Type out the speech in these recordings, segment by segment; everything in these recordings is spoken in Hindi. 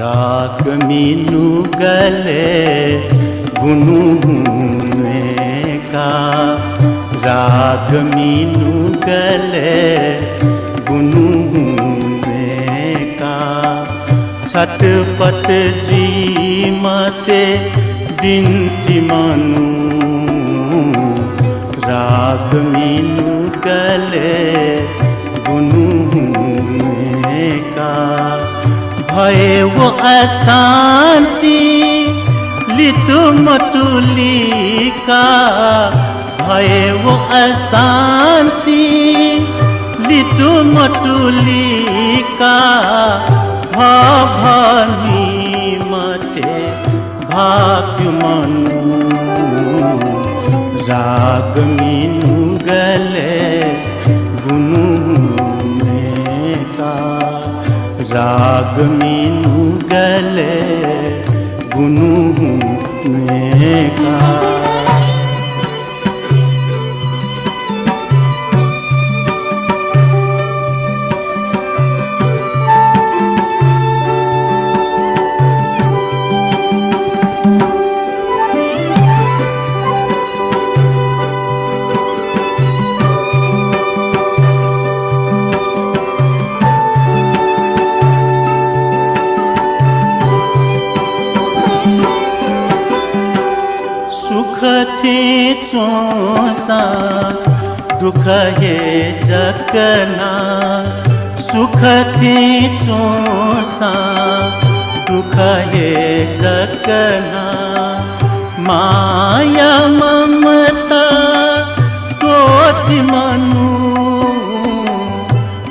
राग मीनू गले गुनु का, राग मीनू गले गुनु का, छटपट जी मते बिनती मानू, राग मीनू गले गुनु का। भय वो अशांति लितु मतुली का, भय वो अशांति लितु मतुली का, भनी मते भाग्य मनु, राग मीनू गले गुनु का, राग मीनू गले गुनु का। सुख थे चोसा दुख है जगना, सुख थे चोसा दुख है जगना, माया ममता कोटि मनु,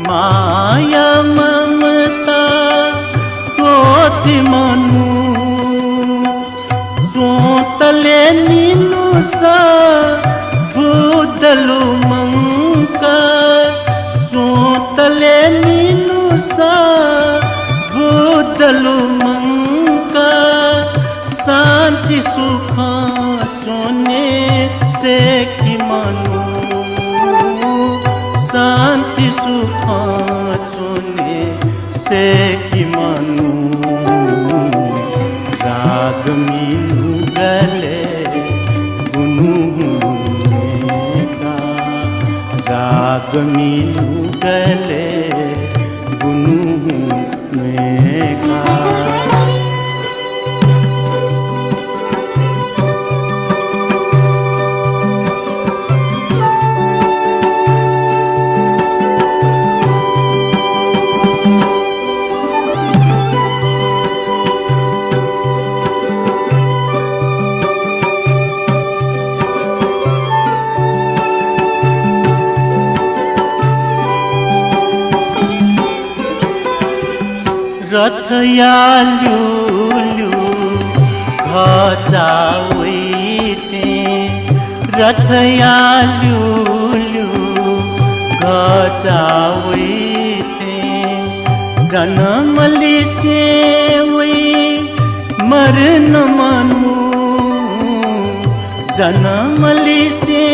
माया ममता कोटि मनु, तले नीनु सा भूदलु मंका, जो तले नीनु सा भूदलु मंका, शांति सुख चोने से कि मनु, शांति सुख चोने से कि मनु, राग मीनू गले गुनु का, राग मीनू गले गुनु का। रथ यालू घचाउते, रथ यालू घचाउते, जन्मली से मरण मनु, जन्मली से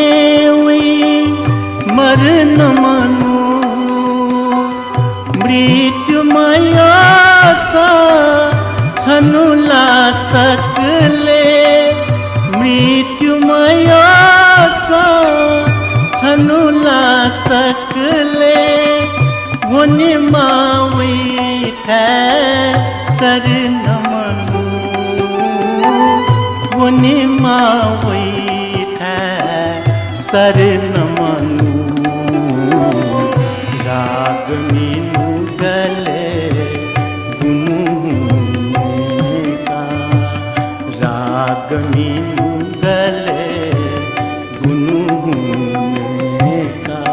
मरण मनु, मृत्युमय छनुला सकले, मृत्युमय छनुला सकले, होने मावी थे शरण मनु, होने मावी थे शरण मनु, राग मीनू गले गुनु का, राग मीनू गले गुनु का,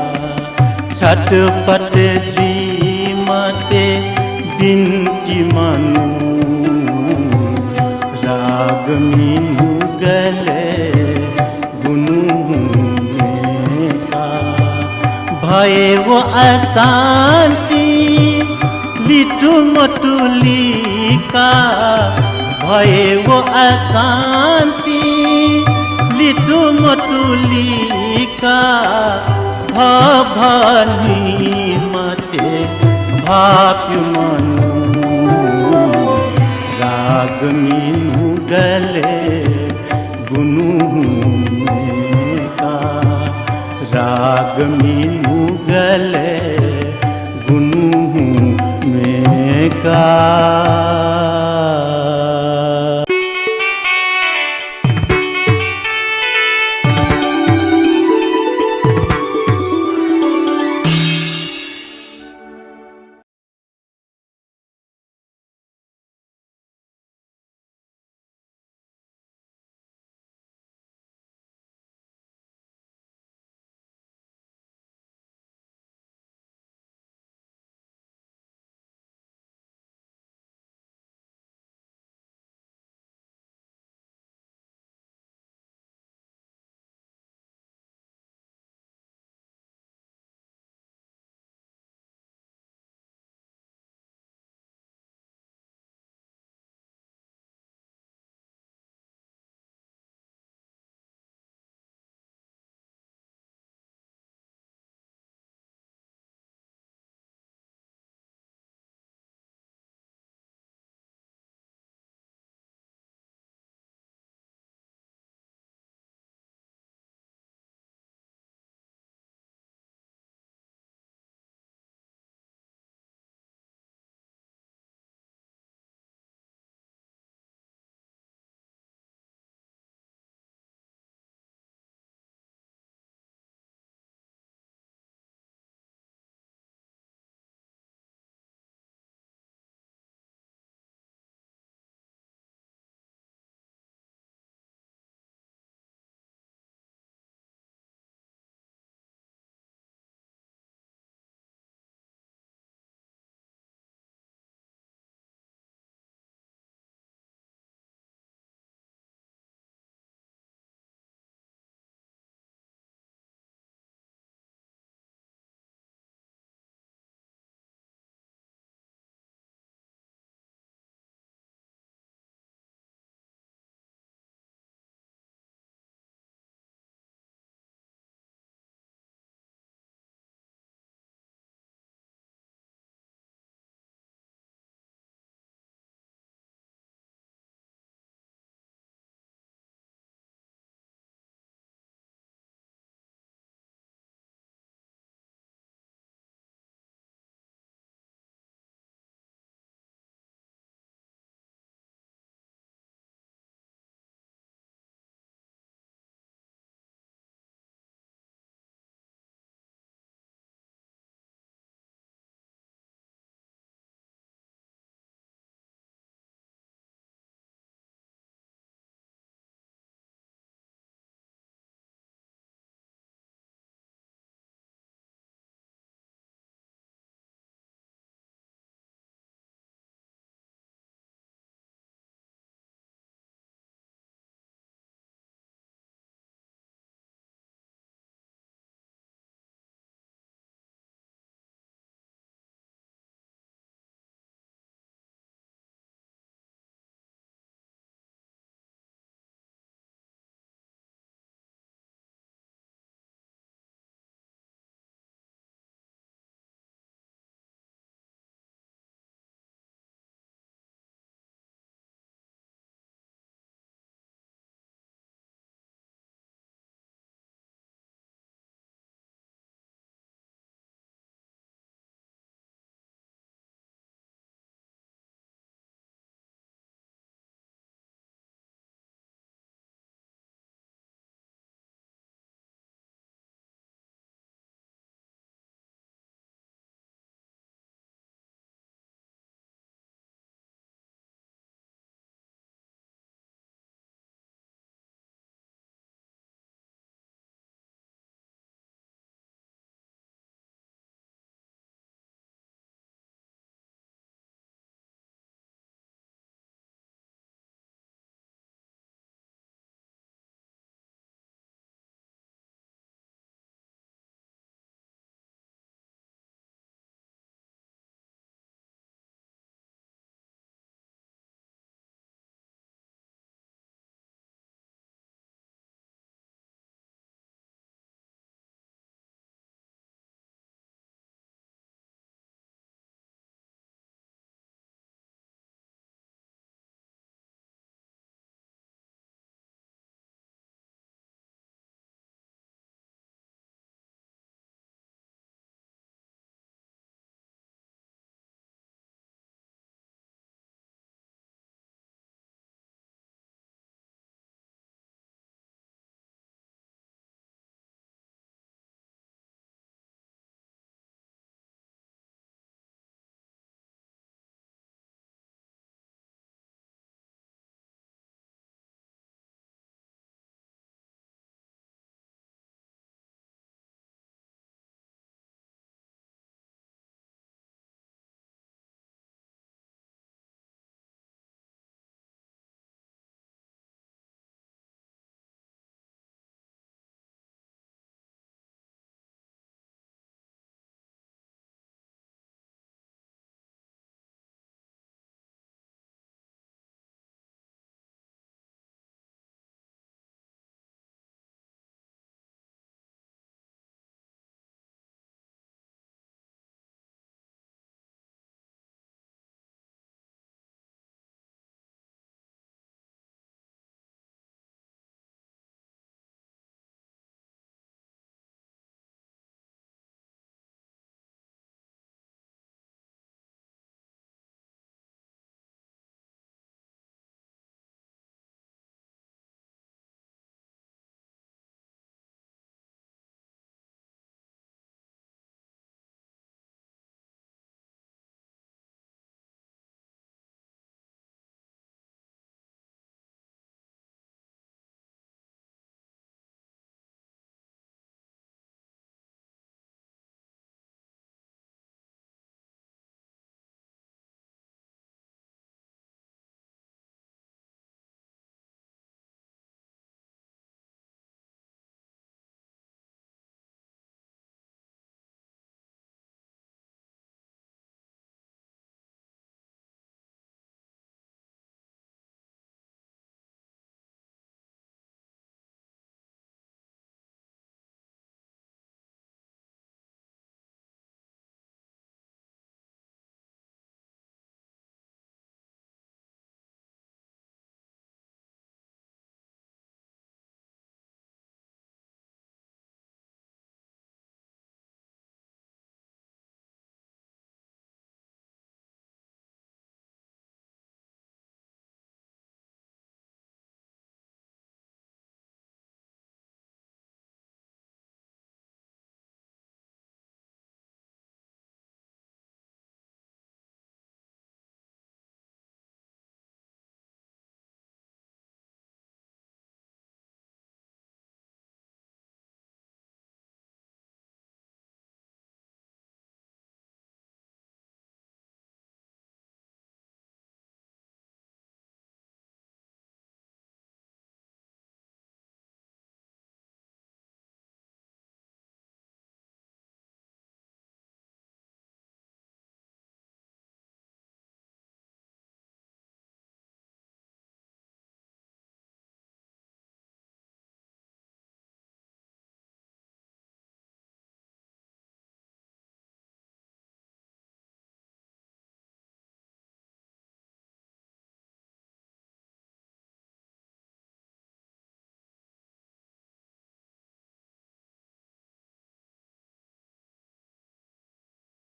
छटपट जी मते बिनती मनु, राग मीनू गले गुनु भयो अशान्ति लिटु मटुलिका भयो अशान्ति लिटु मटुलिका भनी मते भाप्यु मनु राग मिनु गले